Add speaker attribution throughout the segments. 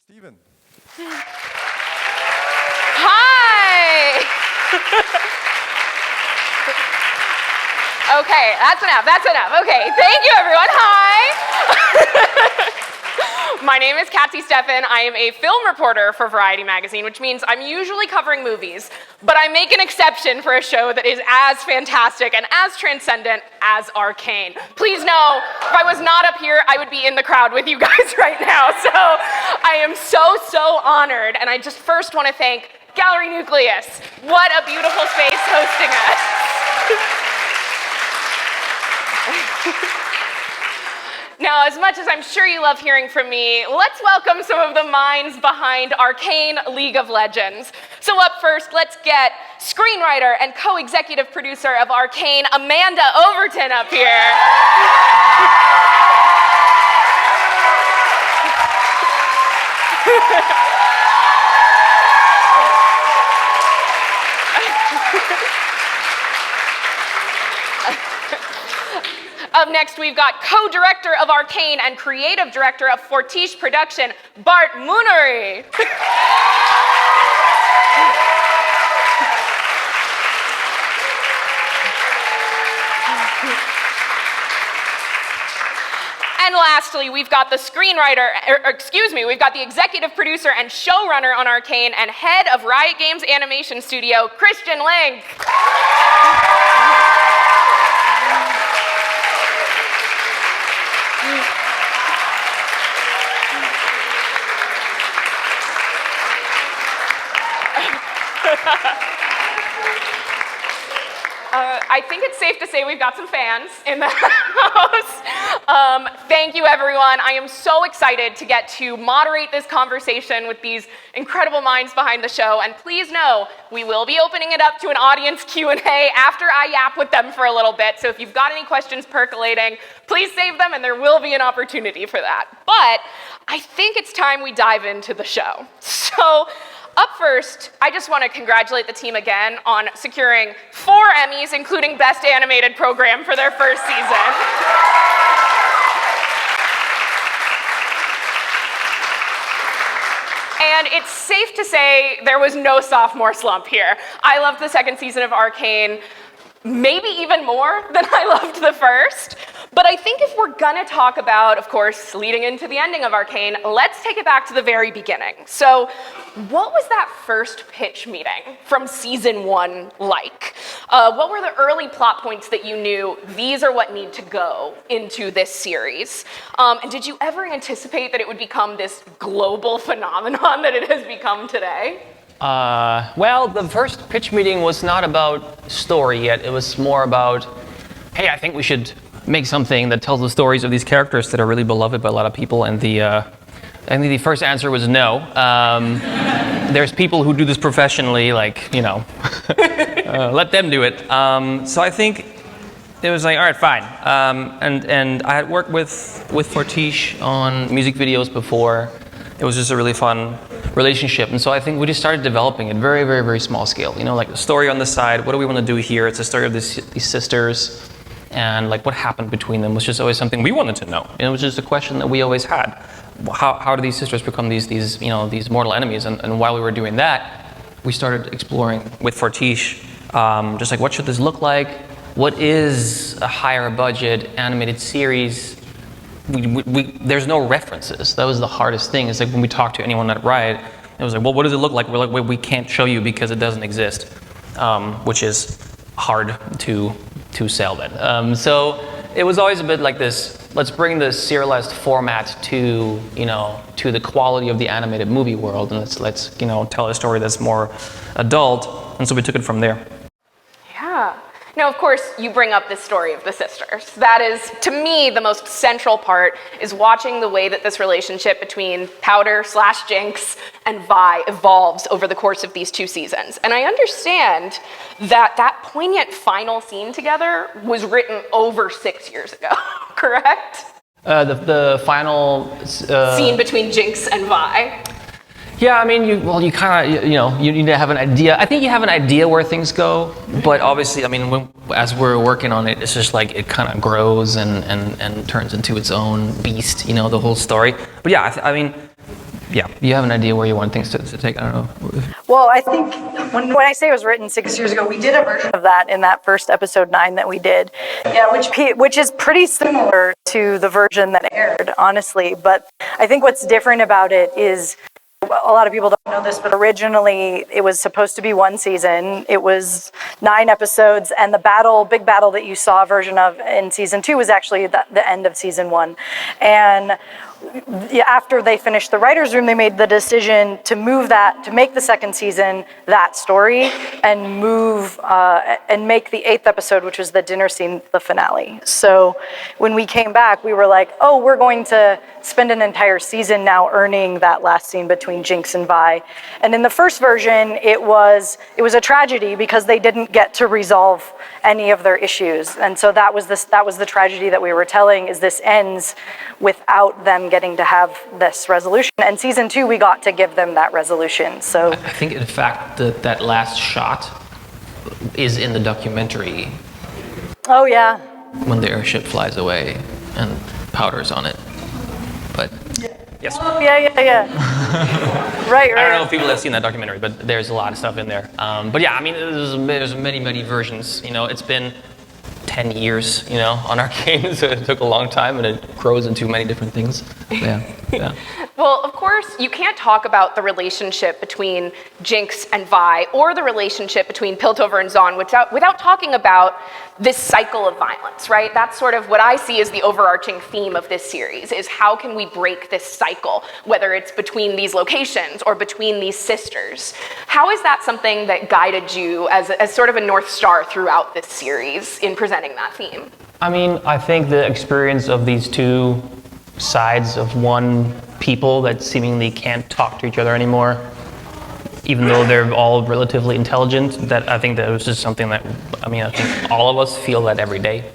Speaker 1: Steven.
Speaker 2: Hi! Okay, that's enough. Okay, thank you everyone, hi! My name is Katcy. I am a film reporter for Variety magazine, which means I'm usually covering movies, but I make an exception for a show that is as fantastic and as transcendent as Arcane. Please know, if I was not up here, I would be in the crowd with you guys right now, so I am so honored, and I just first want to thank Gallery Nucleus. What a beautiful space hosting us. Now, as much as I'm sure you love hearing from me, let's welcome some of the minds behind Arcane League of Legends. So up first, let's get screenwriter and co-executive producer of Arcane, Amanda Overton, up here. Up next, we've got co-director of Arcane and creative director of Fortiche production, Maunoury. And lastly, we've got the we've got the executive producer and showrunner on Arcane and head of Riot Games animation studio, Linke. I think it's safe to say we've got some fans in the house. Thank you, everyone. I am so excited to get to moderate this conversation with these incredible minds behind the show. And please know, we will be opening it up to an audience Q&A after I yap with them for a little bit. So if you've got any questions percolating, please save them, and there will be an opportunity for that. But I think it's time we dive into the show. So, up first, I just want to congratulate the team again on securing 4 Emmys, including Best Animated Program for their first season. And it's safe to say there was no sophomore slump here. I loved the second season of Arcane, maybe even more than I loved the first. But I think if we're gonna talk about, of course, leading into the ending of Arcane, let's take it back to the very beginning. So, what was that first pitch meeting from season 1 like? What were the early plot points that you knew these are what need to go into this series? And did you ever anticipate that it would become this global phenomenon that it has become today?
Speaker 3: Well, the first pitch meeting was not about story yet. It was more about, hey, I think we should make something that tells the stories of these characters that are really beloved by a lot of people. And I think the first answer was no. There's people who do this professionally, like, you know, let them do it. So I think it was like, all right, fine. And I had worked with Fortiche on music videos before. It was just a really fun relationship. And so I think we just started developing it very small scale. You know, like the story on the side, what do we want to do here? It's a story of these sisters. And like what happened between them was just always something we wanted to know. And it was just a question that we always had. How do these sisters become these mortal enemies? And while we were doing that, we started exploring with Fortiche, just like what should this look like? What is a higher budget animated series? There's no references. That was the hardest thing. It's like when we talked to anyone at Riot, it was like, well, what does it look like? We're like, well, we can't show you because it doesn't exist, which is hard to sell then. So it was always a bit like this, let's bring the serialized format to the quality of the animated movie world, and let's tell a story that's more adult, and so we took it from there.
Speaker 2: Yeah. Now, of course, you bring up this story of the sisters. That is, to me, the most central part, is watching the way that this relationship between Powder/Jinx and Vi evolves over the course of these 2 seasons. And I understand that poignant final scene together was written over 6 years ago, correct?
Speaker 3: The final
Speaker 2: scene between Jinx and Vi.
Speaker 3: Yeah, I mean, you kind of, you need to have an idea. I think you have an idea where things go, but obviously, I mean, as we're working on it, it's just like it kind of grows and turns into its own beast, the whole story. But yeah, I mean, yeah, you have an idea where you want things to take. I don't know.
Speaker 1: Well, I think when I say it was written 6 years ago, we did a version of that in that first episode 9 that we did. Yeah, which is pretty similar to the version that aired, honestly. But I think what's different about it is, a lot of people don't know this, but originally it was supposed to be 1 season. It was 9 episodes, and the big battle that you saw a version of in season 2 was actually the end of season 1. And after they finished the writer's room, they made the decision to move that, to make the second season that story, and and make the 8th episode, which was the dinner scene, the finale. So when we came back, we were like, oh, we're going to spend an entire season now earning that last scene between Jinx and Vi. And in the first version, it was a tragedy because they didn't get to resolve any of their issues. And so that was the tragedy that we were telling, is this ends without them getting to have this resolution. And season 2, we got to give them that resolution. So
Speaker 3: I think, in fact, that last shot is in the documentary.
Speaker 1: Oh yeah.
Speaker 3: When the airship flies away and Powder's on it. But yes.
Speaker 1: Oh yeah. Right.
Speaker 3: I don't know if people have seen that documentary, but there's a lot of stuff in there. But yeah, I mean, there's many versions. You know, it's been 10 years, on Arcane, so it took a long time, and it grows into many different things. Yeah.
Speaker 2: Well, of course, you can't talk about the relationship between Jinx and Vi, or the relationship between Piltover and Zaun without talking about this cycle of violence, right? That's sort of what I see as the overarching theme of this series, is how can we break this cycle, whether it's between these locations or between these sisters. How is that something that guided you as sort of a North Star throughout this series in presenting that theme?
Speaker 3: I mean, I think the experience of these two sides of one people that seemingly can't talk to each other anymore, even though they're all relatively intelligent, that I think that was just something that, I think all of us feel that every day.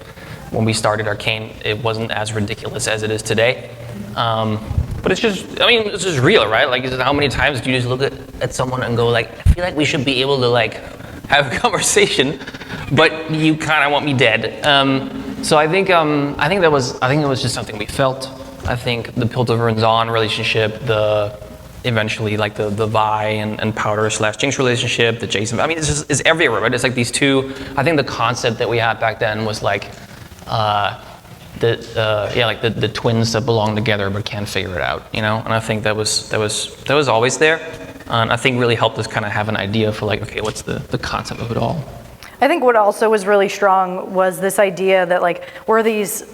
Speaker 3: When we started Arcane, it wasn't as ridiculous as it is today. But it's just real, right? Like, how many times do you just look at someone and go like, I feel like we should be able to like have a conversation, but you kind of want me dead. So I think it was just something we felt. I think the Piltover and Zaun relationship, eventually like the Vi and Powder / Jinx relationship, the Jason, it's everywhere, right? It's like these two. I think the concept that we had back then was like the twins that belong together but can't figure it out, And I think that was always there, and I think really helped us kind of have an idea for like, okay, what's the concept of it all.
Speaker 1: I think what also was really strong was this idea that, like, were these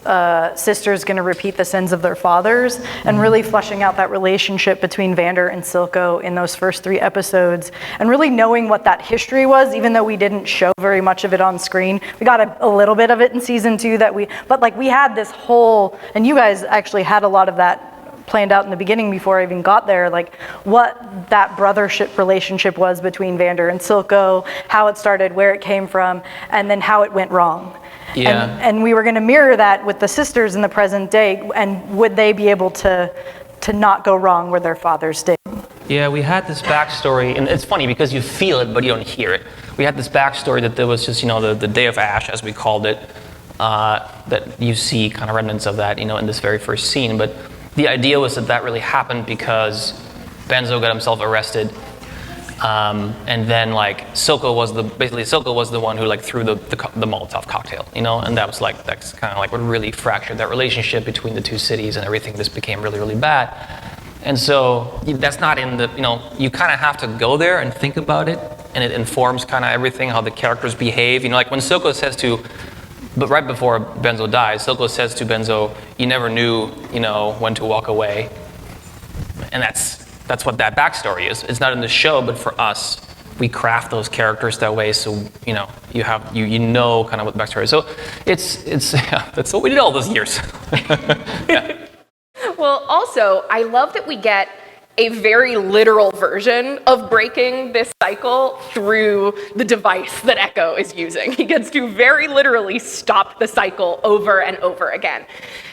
Speaker 1: sisters going to repeat the sins of their fathers, and really fleshing out that relationship between Vander and Silco in those first 3 episodes, and really knowing what that history was, even though we didn't show very much of it on screen. We got a little bit of it in season 2 but we had this whole, and you guys actually had a lot of that planned out in the beginning before I even got there, like what that brothership relationship was between Vander and Silco, how it started, where it came from, and then how it went wrong.
Speaker 3: Yeah.
Speaker 1: And we were going to mirror that with the sisters in the present day, and would they be able to not go wrong where their fathers did?
Speaker 3: Yeah, we had this backstory, and it's funny because you feel it, but you don't hear it. We had this backstory that there was just, the Day of Ash, as we called it, that you see kind of remnants of that, in this very first scene, but the idea was that really happened because Benzo got himself arrested, and then like Silco was the one who like threw the Molotov cocktail, and that's kind of like what really fractured that relationship between the two cities, and everything just became really, really bad. And so that's not in the, you kind of have to go there and think about it, and it informs kind of everything, how the characters behave. Like when Silco says but right before Benzo dies, Silco says to Benzo, you never knew, when to walk away. And that's what that backstory is. It's not in the show, but for us, we craft those characters that way, so you know kind of what the backstory is. So it's that's what we did all those years. Yeah.
Speaker 2: Well, also, I love that we get a very literal version of breaking this cycle through the device that Echo is using. He gets to very literally stop the cycle over and over again.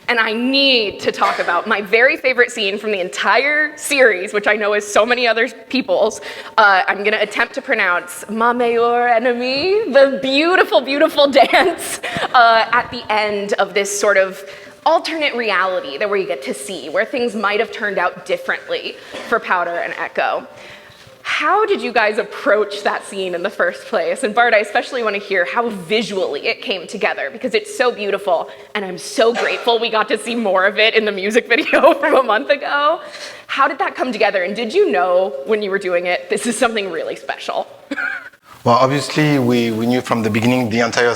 Speaker 2: And I need to talk about my very favorite scene from the entire series, which I know is so many other people's. I'm going to attempt to pronounce Ma Meilleure Ennemie, the beautiful, beautiful dance at the end of this sort of alternate reality that we get to see, where things might have turned out differently for Powder and Echo. How did you guys approach that scene in the first place? And Bart, I especially want to hear how visually it came together, because it's so beautiful, and I'm so grateful we got to see more of it in the music video from a month ago. How did that come together, and did you know when you were doing it, this is something really special?
Speaker 4: Well, obviously, we knew from the beginning the entire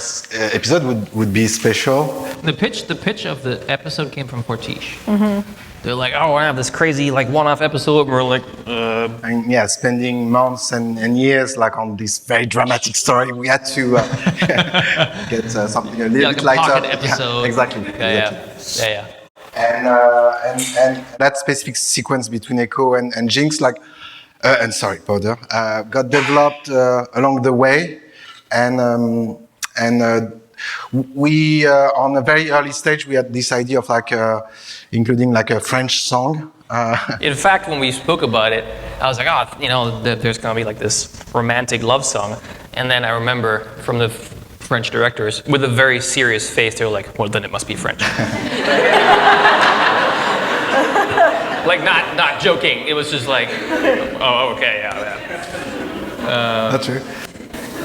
Speaker 4: episode would be special.
Speaker 3: The pitch of the episode came from Fortiche. They're like, oh, I have this crazy like one-off episode. And we're like,
Speaker 4: And yeah, spending months and years like on this very dramatic story, we had to get something a little
Speaker 3: like
Speaker 4: bit
Speaker 3: a
Speaker 4: lighter.
Speaker 3: pocket episode.
Speaker 4: Yeah, exactly.
Speaker 3: Yeah.
Speaker 4: And that specific sequence between Echo and Jinx, Powder, got developed along the way, and we on a very early stage we had this idea of including like a French song.
Speaker 3: In fact, when we spoke about it, I was like, there's gonna be like this romantic love song, and then I remember from the French directors with a very serious face, they were like, well, then it must be French. Like not joking. It was just like, oh, okay, yeah.
Speaker 4: That's true.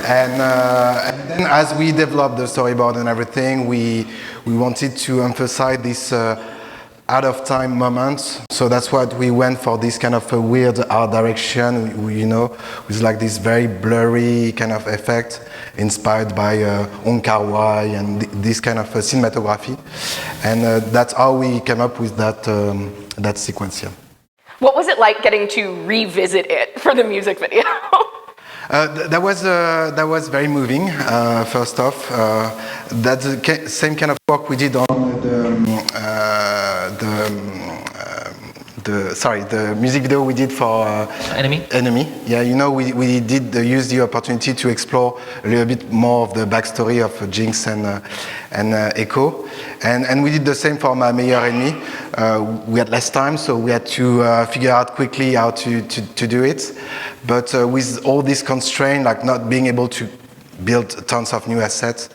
Speaker 4: And then as we developed the storyboard and everything, we wanted to emphasize this out of time moments. So that's what we went for, this kind of a weird art direction, with like this very blurry kind of effect inspired by Wong Kar-wai and this kind of cinematography. And that's how we came up with that sequence here.
Speaker 2: What was it like getting to revisit it for the music video?
Speaker 4: That was very moving. First off, that's the same kind of work we did on the music video we did for
Speaker 3: Enemy.
Speaker 4: Yeah, we did use the opportunity to explore a little bit more of the backstory of Jinx and Echo, and we did the same for Ma Meilleure Ennemie. We had less time, so we had to figure out quickly how to do it. But with all this constraint, like not being able to build tons of new assets,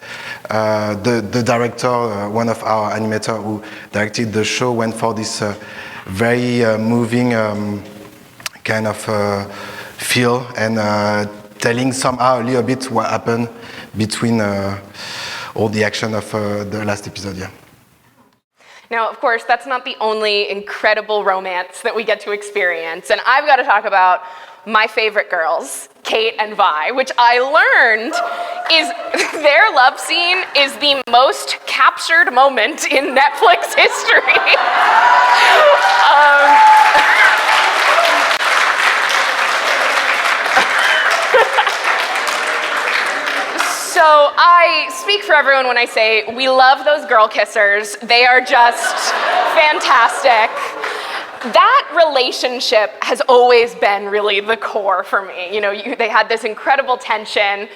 Speaker 4: the director, one of our animators who directed the show, went for this very moving kind of feel and telling somehow a little bit what happened between all the action of the last episode. Yeah.
Speaker 2: Now, of course, that's not the only incredible romance that we get to experience, and I've got to talk about my favorite girls, Kate and Vi, which I learned is their love scene is the most captured moment in Netflix history. So I speak for everyone when I say we love those girl kissers. They are just fantastic. That relationship has always been really the core for me. They had this incredible tension.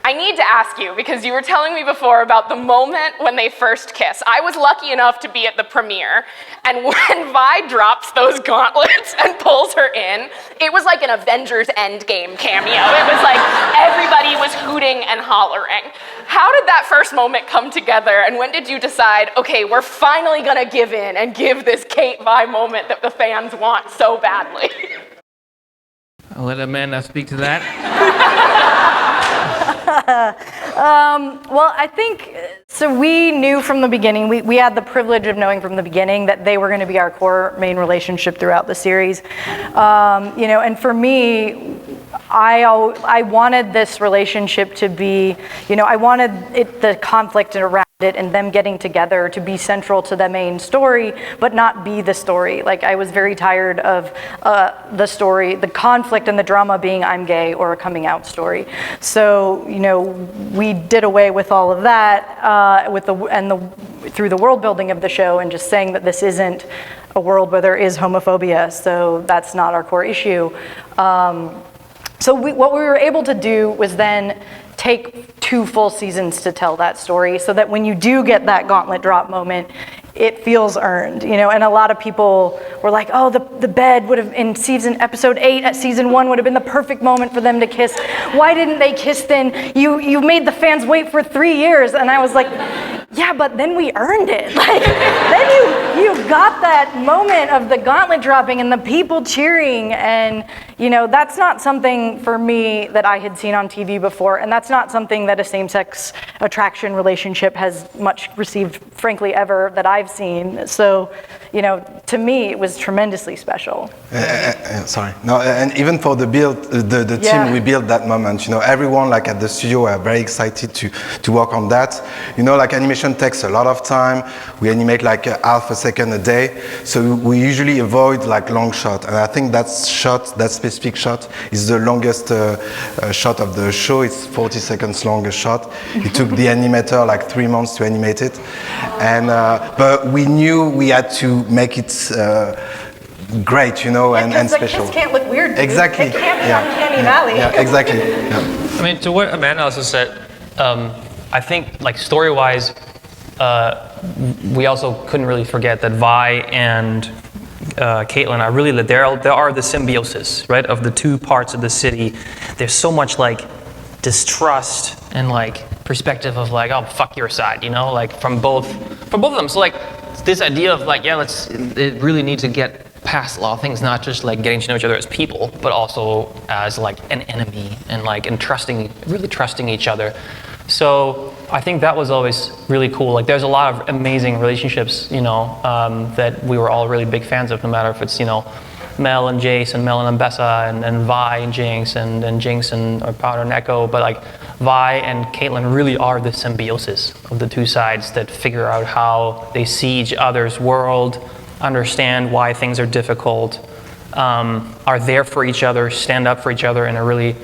Speaker 2: I need to ask you, because you were telling me before about the moment when they first kiss. I was lucky enough to be at the premiere, and when Vi drops those gauntlets and pulls her in, it was like an Avengers Endgame cameo. It was like everybody was hooting and hollering. How did that first moment come together, and when did you decide, okay, we're finally gonna give in and give this Kate-Vi moment that the fans want so badly?
Speaker 3: I'll let Amanda speak to that.
Speaker 1: Well, I think, so we knew from the beginning, we had the privilege of knowing from the beginning that they were going to be our core main relationship throughout the series. And for me, I wanted this relationship to be, I wanted the conflict around it and them getting together to be central to the main story, but not be the story. Like, I was very tired of the story, the conflict and the drama being I'm gay or a coming out story. So, we did away with all of that through the world building of the show, and just saying that this isn't a world where there is homophobia, so that's not our core issue. So what we were able to do was then take 2 full seasons to tell that story, so that when you do get that gauntlet drop moment, it feels earned, and a lot of people were like, oh, the bed would have, in episode 8 at season 1 would have been the perfect moment for them to kiss. Why didn't they kiss then? You made the fans wait for 3 years. And I was like, yeah, but then we earned it. Like, then got that moment of the gauntlet dropping and the people cheering, and that's not something for me that I had seen on TV before, and that's not something that a same-sex attraction relationship has much received, frankly, ever that I've seen. So, to me, it was tremendously special.
Speaker 4: Sorry. No, and even for the build, the team, we built that moment. Everyone like at the studio are very excited to work on that. Like animation takes a lot of time. We animate like half a second a day, so we usually avoid like long shot. And I think that specific shot is the longest shot of the show. It's 40 seconds long a shot. It took the animator like 3 months to animate it, and but we knew we had to make it great, and special.
Speaker 1: Kids can't look weird. Dude.
Speaker 4: Exactly.
Speaker 1: It can't be Uncanny Valley.
Speaker 4: Yeah, exactly. Yeah.
Speaker 3: I mean, to what Amanda also said, I think like story-wise, we also couldn't really forget that Vi and Caitlin are really there are the symbiosis, right, of the two parts of the city. There's so much like distrust and like perspective of like, oh, fuck your side, like from both of them. So like this idea of like, it really needs to get past a lot of things, not just like getting to know each other as people, but also as like an enemy and really trusting each other. So I think that was always really cool. Like there's a lot of amazing relationships, that we were all really big fans of, no matter if it's, Mel and Jace and Mel and Ambessa and Vi and Jinx and Jinx and Powder and Echo, but like Vi and Caitlin really are the symbiosis of the two sides that figure out how they see each other's world, understand why things are difficult, are there for each other, stand up for each other in a really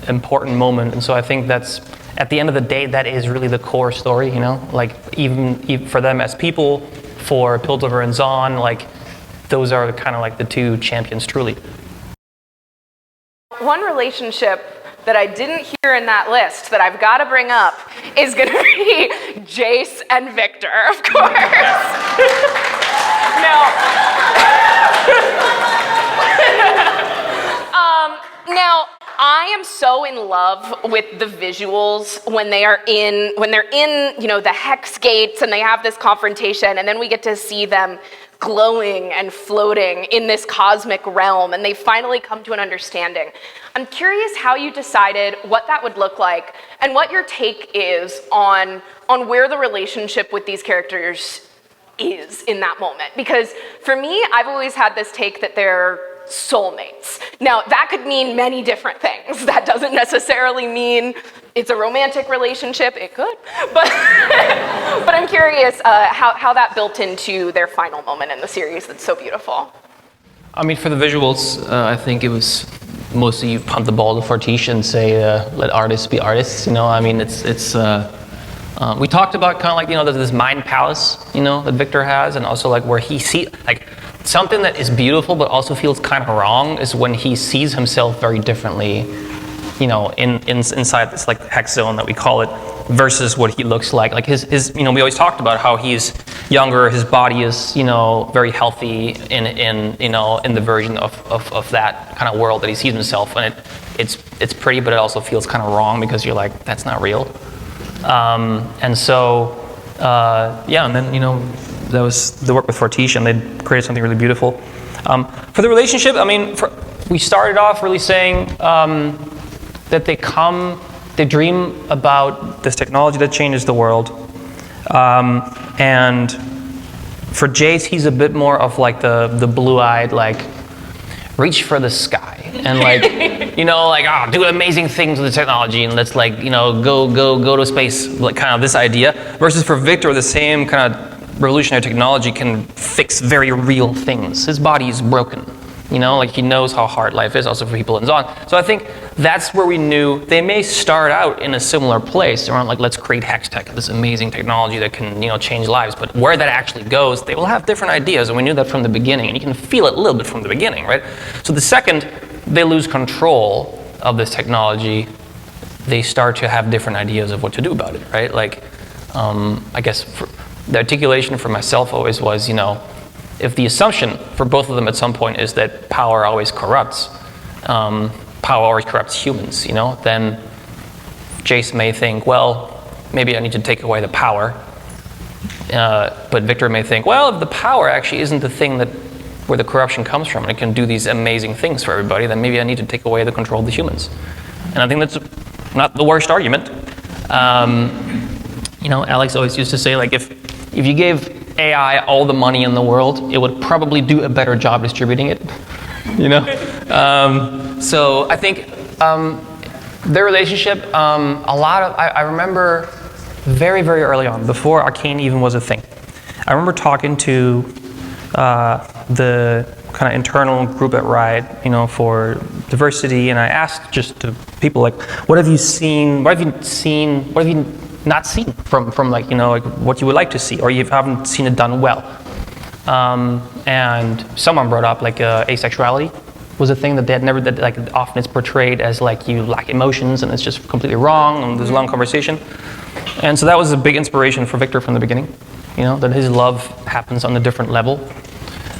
Speaker 3: important moment. And so I think that's, at the end of the day, that is really the core story, like even for them as people, for Piltover and Zahn, like those are kind of like the two champions truly.
Speaker 2: One relationship that I didn't hear in that list that I've got to bring up is going to be Jace and Victor, of course. Now, I am so in love with the visuals when they're in, the hex gates and they have this confrontation, and then we get to see them glowing and floating in this cosmic realm, and they finally come to an understanding. I'm curious how you decided what that would look like and what your take is on where the relationship with these characters is in that moment. Because for me, I've always had this take that they're soulmates. Now, that could mean many different things. That doesn't necessarily mean it's a romantic relationship. It could. But I'm curious how that built into their final moment in the series that's so beautiful.
Speaker 3: I mean, for the visuals, I think it was mostly you pump the ball to Fortiche and say, let artists be artists. I mean, it's we talked about kind of like, there's this mind palace, that Victor has, and also like where he sees, like, something that is beautiful but also feels kind of wrong is when he sees himself very differently, inside this like hex zone that we call it, versus what he looks like. Like his we always talked about how he's younger, his body is, very healthy in the version of that kind of world that he sees himself, and it's pretty, but it also feels kind of wrong because you're like, that's not real. And so, and then, that was the work with Fortiche, and they created something really beautiful. For the relationship, I mean, we started off really saying that they dream about this technology that changes the world. And for Jace, he's a bit more of like the blue-eyed, like, reach for the sky. And like, do amazing things with the technology, and let's like, go to space, like kind of this idea. Versus for Victor, the same kind of revolutionary technology can fix very real things. His body is broken, like he knows how hard life is, also for people in Zahn. So I think that's where we knew they may start out in a similar place around like, let's create hex tech, this amazing technology that can, change lives. But where that actually goes, they will have different ideas, and we knew that from the beginning, and you can feel it a little bit from the beginning, right? So the second they lose control of this technology, they start to have different ideas of what to do about it, right? Like, I guess the articulation for myself always was, if the assumption for both of them at some point is that power always corrupts, humans, then Jace may think, well, maybe I need to take away the power But Victor may think, well, if the power actually isn't the thing where the corruption comes from, and it can do these amazing things for everybody, then maybe I need to take away the control of the humans. And I think that's not the worst argument. Alex always used to say, like, if you gave AI all the money in the world, it would probably do a better job distributing it. So I think their relationship, I remember very, very early on, before Arcane even was a thing, I remember talking to the kind of internal group at Riot, for diversity, and I asked just to people, like, what have you not seen from like, like what you would like to see, or you haven't seen it done well. And someone brought up like asexuality was a thing that they had never, that like often it's portrayed as like you lack emotions and it's just completely wrong, and there's a long conversation. And so that was a big inspiration for Victor from the beginning, that his love happens on a different level.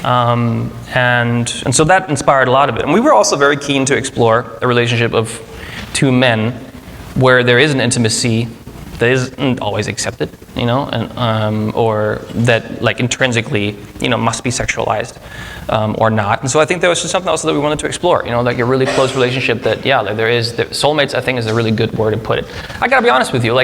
Speaker 3: And so that inspired a lot of it. And we were also very keen to explore a relationship of two men where there is an intimacy that isn't always accepted, and or that like intrinsically, must be sexualized, or not. And so I think there was just something else that we wanted to explore, like a really close relationship that, like there is, soulmates, I think, is a really good word to put it. I gotta be honest with you,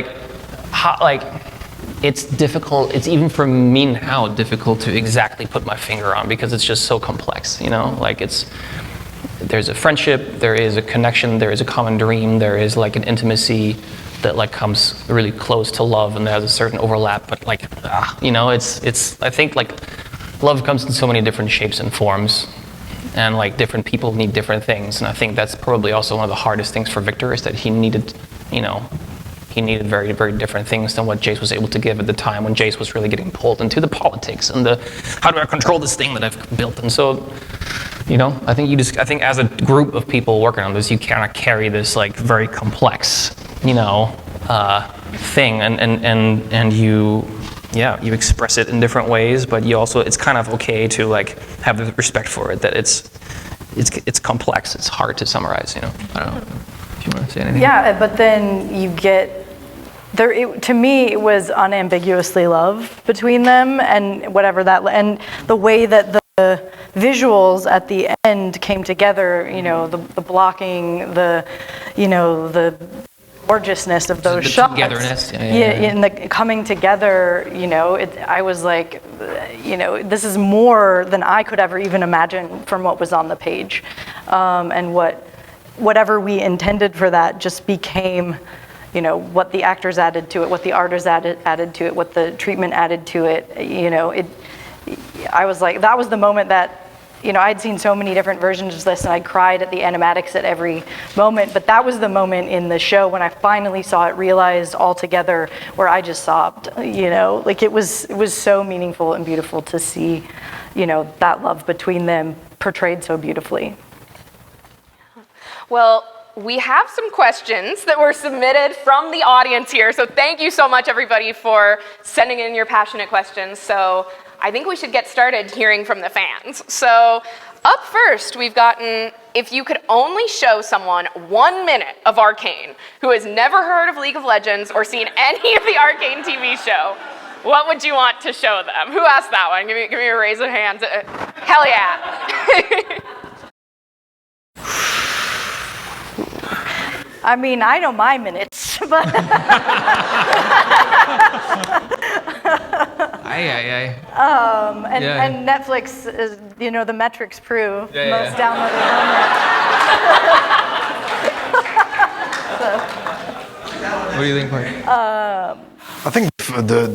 Speaker 3: it's difficult, it's even for me now difficult to exactly put my finger on, because it's just so complex, there's a friendship, there is a connection, there is a common dream, there is like an intimacy that like comes really close to love, and there's a certain overlap, but like, it's I think like love comes in so many different shapes and forms, and like different people need different things, and I think that's probably also one of the hardest things for Victor, is that he needed very, very different things than what Jace was able to give at the time, when Jace was really getting pulled into the politics and the how do I control this thing that I've built. And so, I think as a group of people working on this, you cannot carry this like very complex, thing, and you express it in different ways, but you also, it's kind of okay to like have the respect for it, that it's complex, it's hard to summarize, I don't know. If you want to say anything.
Speaker 1: Yeah, but then you get there. To me, it was unambiguously love between them, and whatever that, and the way that the visuals at the end came together. The blocking, the gorgeousness of those shots.
Speaker 3: Togetherness.
Speaker 1: In the coming together. I was like, this is more than I could ever even imagine from what was on the page, and whatever we intended for that just became, what the actors added to it, what the artists added to it, what the treatment added to it. I was like, that was the moment that, I'd seen so many different versions of this, and I cried at the animatics at every moment, but that was the moment in the show when I finally saw it realized all together, where I just sobbed, like it was so meaningful and beautiful to see, that love between them portrayed so beautifully.
Speaker 2: Well, we have some questions that were submitted from the audience here, so thank you so much, everybody, for sending in your passionate questions. So I think we should get started hearing from the fans. So up first, we've gotten, if you could only show someone 1 minute of Arcane who has never heard of League of Legends or seen any of the Arcane TV show, what would you want to show them? Who asked that one? Give me a raise of hands. Hell yeah.
Speaker 1: I mean, I know my minutes, but and Netflix is, the metrics prove most downloaded
Speaker 5: What do you think, Mark?
Speaker 4: I think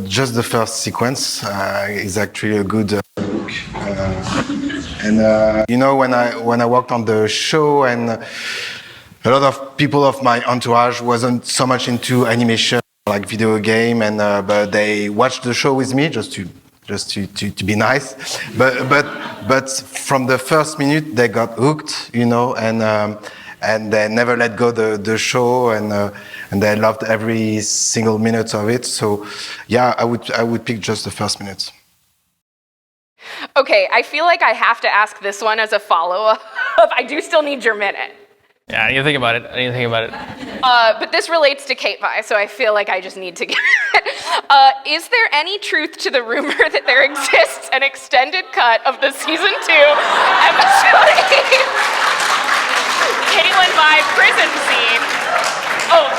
Speaker 4: just the first sequence is actually a good look. When I worked on the show, and a lot of people of my entourage wasn't so much into animation, like video game, and but they watched the show with me just to be nice. But from the first minute they got hooked, and they never let go the show, and they loved every single minute of it. So yeah, I would pick just the first minute.
Speaker 2: Okay, I feel like I have to ask this one as a follow-up. I do still need your minute.
Speaker 3: Yeah, I need to think about it.
Speaker 2: But this relates to Kate Vi, so I feel like I just need to get it. Is there any truth to the rumor that there exists an extended cut of the season 2 episode 8 Caitlin Vi prison scene? Oh,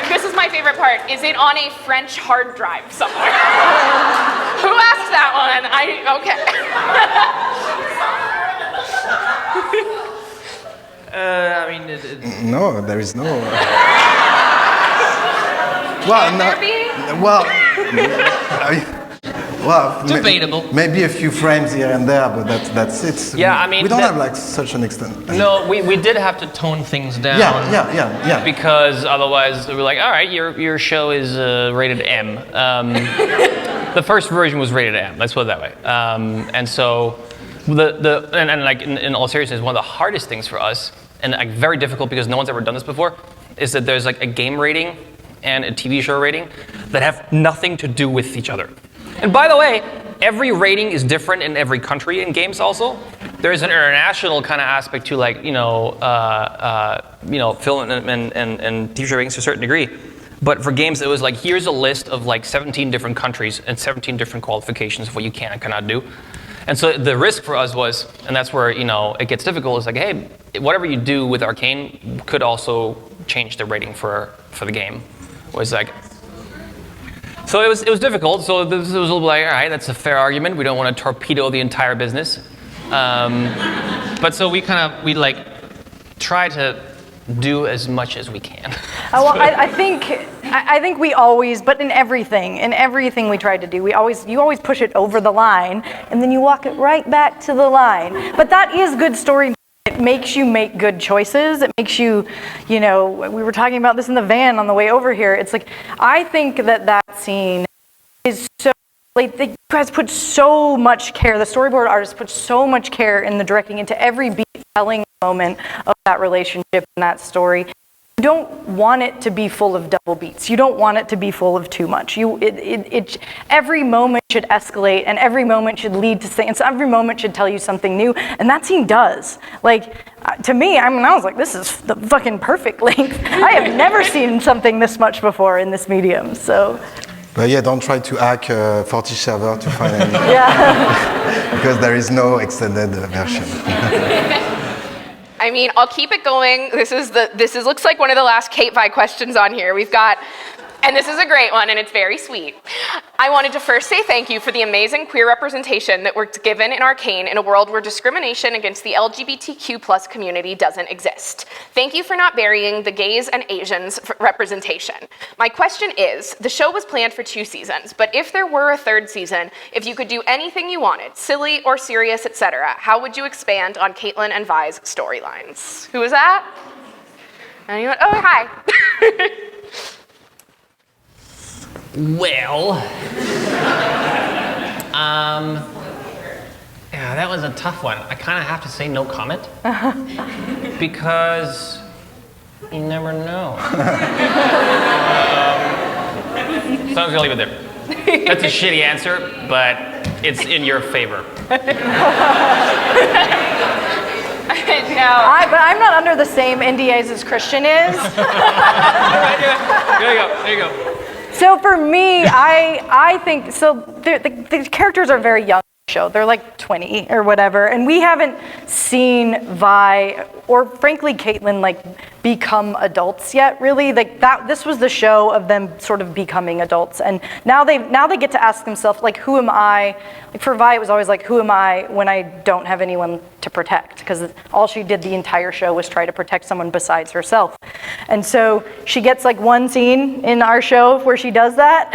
Speaker 2: this is my favorite part. Is it on a French hard drive somewhere? Who asked that one? Okay.
Speaker 4: No, there is no.
Speaker 2: Can there be?
Speaker 3: Debatable.
Speaker 4: Maybe a few frames here and there, but that's it.
Speaker 3: Yeah, I mean,
Speaker 4: we don't have like such an extent.
Speaker 3: No, we did have to tone things down.
Speaker 4: Yeah.
Speaker 3: Because otherwise, we were like, all right, your show is rated M. The first version was rated M. Let's put it that way. And so, in all seriousness, one of the hardest things for us, and like very difficult because no one's ever done this before, is that there's like a game rating and a TV show rating that have nothing to do with each other. And by the way, every rating is different in every country in games also. There's an international kind of aspect to like, film and TV show ratings to a certain degree. But for games, it was like, here's a list of like 17 different countries and 17 different qualifications of what you can and cannot do. And so the risk for us was, and that's where, it gets difficult, is like, hey, whatever you do with Arcane could also change the rating for the game. Was like, so it was difficult. So this was a little like, all right, that's a fair argument. We don't want to torpedo the entire business. But so we try to do as much as we can.
Speaker 1: I think we always, but in everything we tried to do, you always push it over the line, and then you walk it right back to the line. But that is good storytelling. It makes you make good choices. It makes you, we were talking about this in the van on the way over here. It's like, I think that scene is so, like, you guys put so much care, the storyboard artists put so much care in the directing into every beat, telling moment of that relationship and that story. You don't want it to be full of double beats. You don't want it to be full of too much. Every moment should escalate, and every moment should lead to things. Every moment should tell you something new, and that scene does. Like, to me, I was like, this is the fucking perfect length. I have never seen something this much before in this medium. So.
Speaker 4: But yeah, don't try to hack Fortiche server to find any.
Speaker 1: Yeah.
Speaker 4: Because there is no extended version.
Speaker 2: I mean, I'll keep it going. This looks like one of the last Kate Vi questions on here. We've got, and this is a great one, and it's very sweet. I wanted to first say thank you for the amazing queer representation that was given in Arcane in a world where discrimination against the LGBTQ+ community doesn't exist. Thank you for not burying the gays and Asians representation. My question is, the show was planned for 2 seasons, but if there were a 3rd season, if you could do anything you wanted, silly or serious, etc., how would you expand on Caitlin and Vi's storylines? Who was that? Anyone? Oh, hi.
Speaker 3: Well, yeah, that was a tough one. I kind of have to say no comment because you never know. So I'm gonna leave it there. That's a shitty answer, but it's in your favor.
Speaker 2: No.
Speaker 1: But I'm not under the same NDAs as Christian is.
Speaker 3: There you go.
Speaker 1: So for me, I think, so the characters are very young in the show. They're like 20 or whatever, and we haven't seen Vi or frankly Caitlin like become adults yet, really. Like this was the show of them sort of becoming adults, and now they get to ask themselves, like, who am I? Like for Vi, it was always like, who am I when I don't have anyone to protect? Because all she did the entire show was try to protect someone besides herself. And so she gets like one scene in our show where she does that,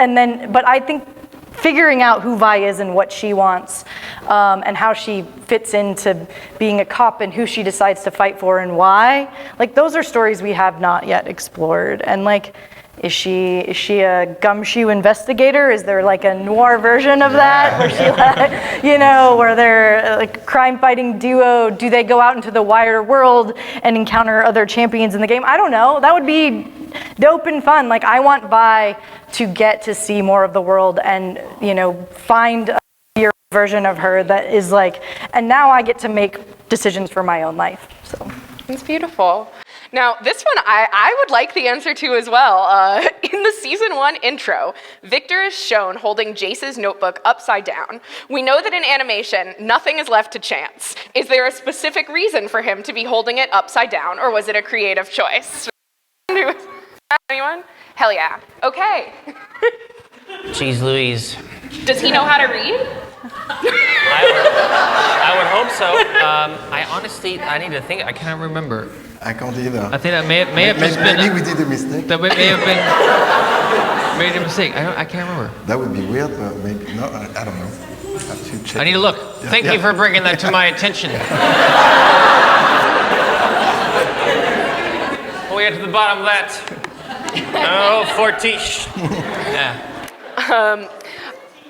Speaker 1: but I think figuring out who Vi is and what she wants, and how she fits into being a cop and who she decides to fight for and why, like those are stories we have not yet explored. And like, is she a gumshoe investigator? Is there like a noir version of that? Where she where they're like a crime fighting duo? Do they go out into the wider world and encounter other champions in the game? I don't know. That would be dope and fun. Like, I want Vi to get to see more of the world and, find a version of her that is like, and now I get to make decisions for my own life. So
Speaker 2: it's beautiful. Now, this one I would like the answer to as well. In the season 1 intro, Victor is shown holding Jace's notebook upside down. We know that in animation, nothing is left to chance. Is there a specific reason for him to be holding it upside down, or was it a creative choice? Anyone? Hell yeah. Okay.
Speaker 3: Jeez Louise.
Speaker 2: Does he know how to read?
Speaker 3: I would hope so. I need to think. I can't remember.
Speaker 4: I can't either.
Speaker 5: I think that may have just been.
Speaker 4: Maybe we did a mistake.
Speaker 5: That may have been made a mistake. I can't remember.
Speaker 4: That would be weird, but maybe no. I don't know. I have to check.
Speaker 3: I need to look. Thank you for bringing that to my attention. Oh, we get to the bottom of that. Oh, Fortiche. Yeah.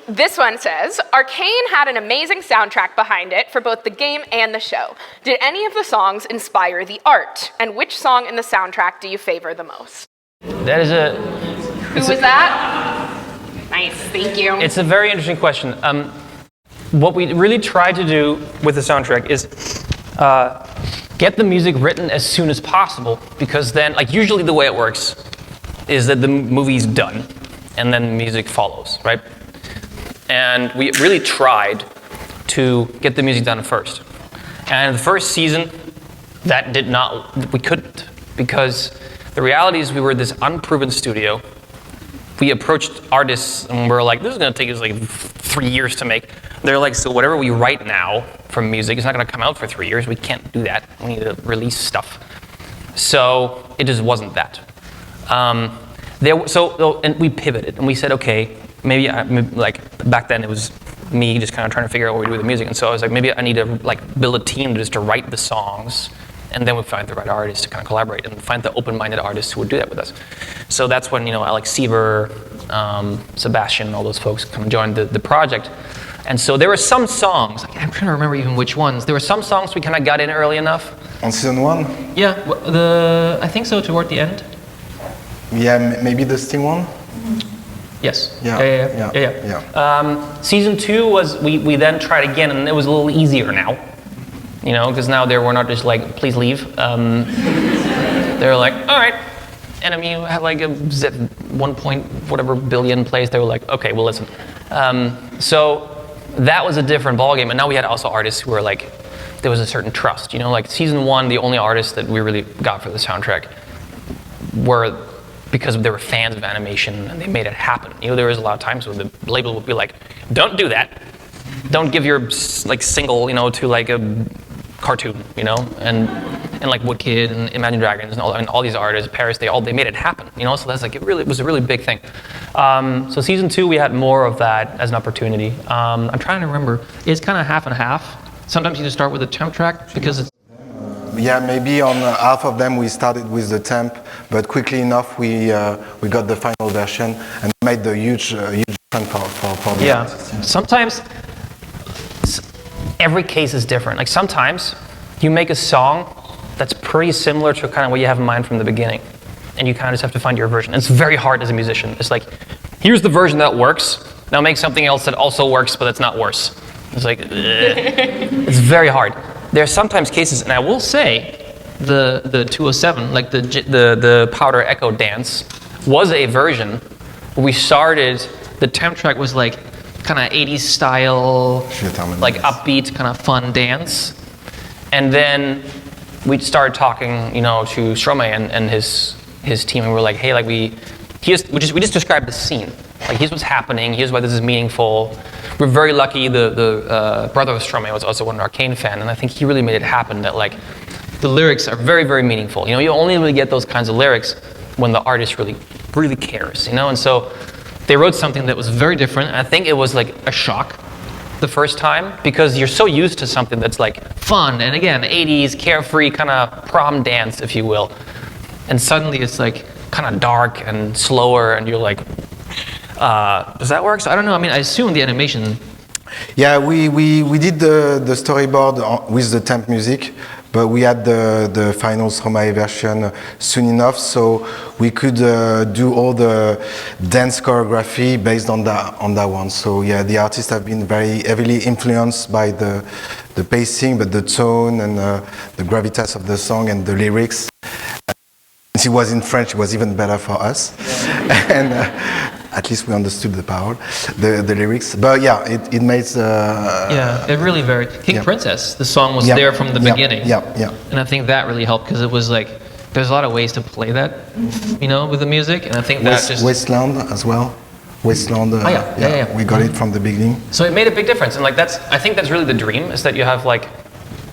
Speaker 2: This one says, Arcane had an amazing soundtrack behind it for both the game and the show. Did any of the songs inspire the art? And which song in the soundtrack do you favor the most?
Speaker 3: That is
Speaker 2: Who was that? Nice, thank you.
Speaker 3: It's a very interesting question. What we really tried to do with the soundtrack is get the music written as soon as possible, because then, like, usually the way it works is that the movie's done, and then music follows, right? And we really tried to get the music done first. And in the first season, we couldn't, because the reality is we were this unproven studio. We approached artists and we were like, this is gonna take us like 3 years to make. They're like, so whatever we write now from music is not gonna come out for 3 years. We can't do that. We need to release stuff. So it just wasn't that. And we pivoted and we said, okay, maybe back then it was me just kind of trying to figure out what we do with the music. And so I was like, maybe I need to build a team just to write the songs, and then we find the right artists to kind of collaborate and find the open-minded artists who would do that with us. So that's when, Alex Siever, Sebastian, all those folks kind of joined the project. And so there were some songs, I'm trying to remember even which ones. There were some songs we kind of got in early enough.
Speaker 4: On season 1?
Speaker 5: Yeah, I think so, toward the end.
Speaker 4: Yeah, maybe the Sting one?
Speaker 5: Yes.
Speaker 4: Yeah.
Speaker 3: Season 2 was, we then tried again, and it was a little easier now. Because now they were not just like, please leave. They were like, all right. Enemy had like a 1 point whatever billion plays. They were like, okay, well listen. So that was a different ballgame. And now we had also artists who were like, there was a certain trust. Like season 1, the only artists that we really got for the soundtrack were because they were fans of animation and they made it happen. There was a lot of times when the label would be like, don't do that. Don't give your single, to like a cartoon, and like Woodkid and Imagine Dragons and all these artists, Paris, they made it happen, so that's like, it was a really big thing. So season 2, we had more of that as an opportunity. I'm trying to remember, it's kind of half and half. Sometimes you just start with a temp track because it's...
Speaker 4: Yeah, maybe on half of them we started with the temp, but quickly enough we got the final version and made the huge difference for the artists.
Speaker 3: Sometimes every case is different. Like sometimes you make a song that's pretty similar to kind of what you have in mind from the beginning, and you kind of just have to find your version. It's very hard as a musician. It's like, here's the version that works, now make something else that also works but that's not worse. It's like, it's very hard. There are sometimes cases, and I will say, the 207, like the Powder Echo dance, was a version where we started, the temp track was like kind of 80s style, like upbeat, kind of fun dance. And then we started talking, to Stromae and his team, and we were like, hey, we just described the scene. Like, here's what's happening, here's why this is meaningful. We're very lucky, the brother of Stromae was also an Arcane fan, and I think he really made it happen that, the lyrics are very, very meaningful. You only really get those kinds of lyrics when the artist really, really cares, And so they wrote something that was very different, and I think it was like a shock the first time, because you're so used to something that's like fun, and again, 80s, carefree, kind of prom dance, if you will. And suddenly it's like kind of dark and slower, and you're like, does that work? So I don't know. I mean, I assume the animation.
Speaker 4: Yeah, we did the storyboard with the temp music, but we had the final Stromae version soon enough, so we could do all the dance choreography based on that one. So yeah, the artists have been very heavily influenced by the pacing, but the tone and the gravitas of the song and the lyrics. since it was in French, it was even better for us. And at least we understood the lyrics. But yeah, it makes...
Speaker 3: yeah, it really varied. King Princess, the song was there from the beginning.
Speaker 4: Yeah.
Speaker 3: And I think that really helped because it was like, there's a lot of ways to play that, with the music. And I think that just...
Speaker 4: Wasteland as well. Wasteland, we got it from the beginning.
Speaker 3: So it made a big difference. And like I think that's really the dream, is that you have like,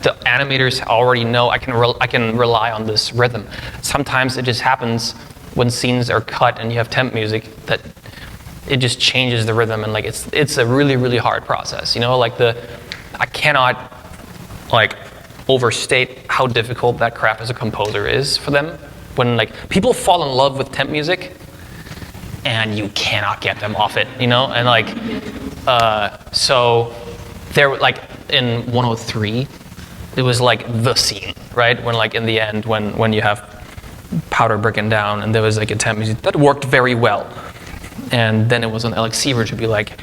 Speaker 3: the animators already know I can rely on this rhythm. Sometimes it just happens when scenes are cut and you have temp music that it just changes the rhythm, and like it's a really, really hard process. Like I cannot like overstate how difficult that craft as a composer is for them. When like people fall in love with temp music and you cannot get them off it, and like so there like in 103 it was like the scene, right? When like in the end when you have powder breaking down and there was like a temp music that worked very well. And then it was on Alex Seaver to be like,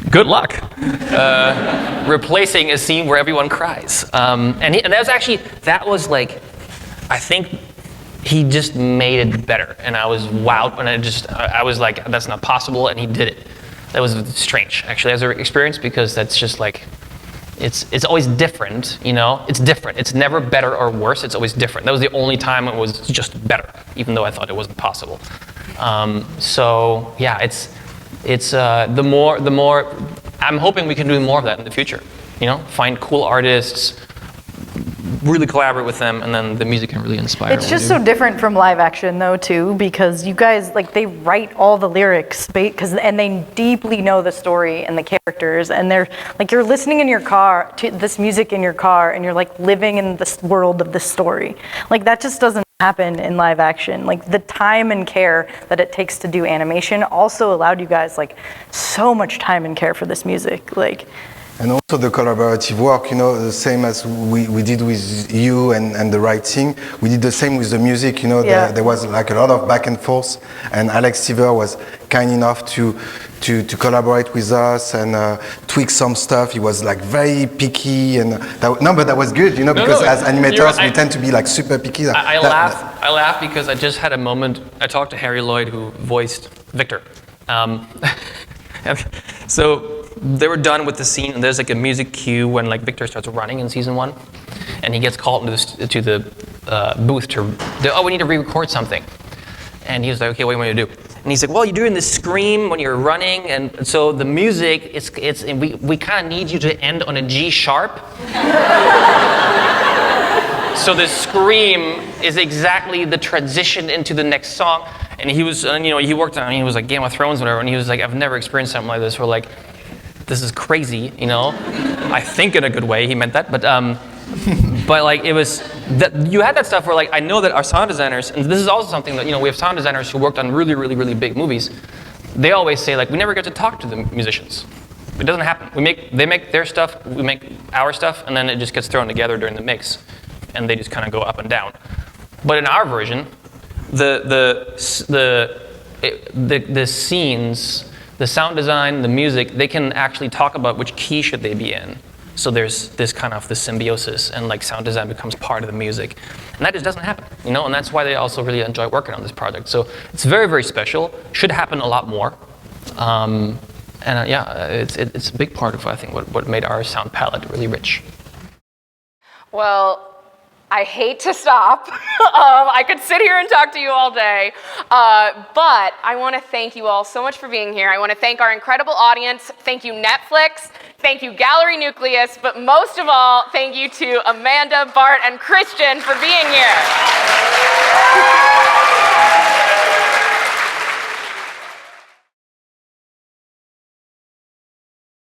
Speaker 3: good luck, replacing a scene where everyone cries. And that was like, I think he just made it better. And I was wowed, and I was like, that's not possible, and he did it. That was strange, actually, as an experience, because that's just like, it's always different, It's different. It's never better or worse. It's always different. That was the only time it was just better, even though I thought it wasn't possible. So yeah, it's the more I'm hoping we can do more of that in the future. Find cool artists, really collaborate with them, and then the music can really inspire.
Speaker 1: It's just so different from live action though too, because you guys like they write all the lyrics and they deeply know the story and the characters, and they're like you're listening in your car to this music in your car and you're like living in this world of this story. Like that just doesn't happen in live action. Like the time and care that it takes to do animation also allowed you guys like so much time and care for this music. Like
Speaker 4: and also the collaborative work, the same as we did with you and the writing. We did the same with the music, there was like a lot of back and forth, and Alex Seaver was kind enough to collaborate with us and tweak some stuff. He was like very picky, and but that was good, because as animators we tend to be like super picky.
Speaker 3: I laugh because I just had a moment. I talked to Harry Lloyd, who voiced Victor. So they were done with the scene, and there's like a music cue when like Victor starts running in season 1, and he gets called to the booth we need to re-record something. And he was like, okay, what do you want me to do? And he's like, well, you're doing this scream when you're running, and so the music, and we kind of need you to end on a G sharp. So the scream is exactly the transition into the next song. And he was, he worked on, he was like Game of Thrones, whatever, and he was like, I've never experienced something like this. We're like, this is crazy, I think in a good way he meant that, but like it was, that you had that stuff where like, I know that our sound designers, and this is also something that, we have sound designers who worked on really, really, really big movies. They always say like, we never get to talk to the musicians. It doesn't happen. They make their stuff, we make our stuff, and then it just gets thrown together during the mix, and they just kind of go up and down. But in our version, the scenes, the sound design, the music, they can actually talk about which key should they be in. So there's this kind of the symbiosis, and like sound design becomes part of the music. And that just doesn't happen, and that's why they also really enjoy working on this project. So it's very, very special, should happen a lot more. It's a big part of, I think, what made our sound palette really rich.
Speaker 2: Well, I hate to stop. I could sit here and talk to you all day, but I want to thank you all so much for being here. I want to thank our incredible audience. Thank you, Netflix. Thank you, Gallery Nucleus. But most of all, thank you to Amanda, Bart, and Christian for being here.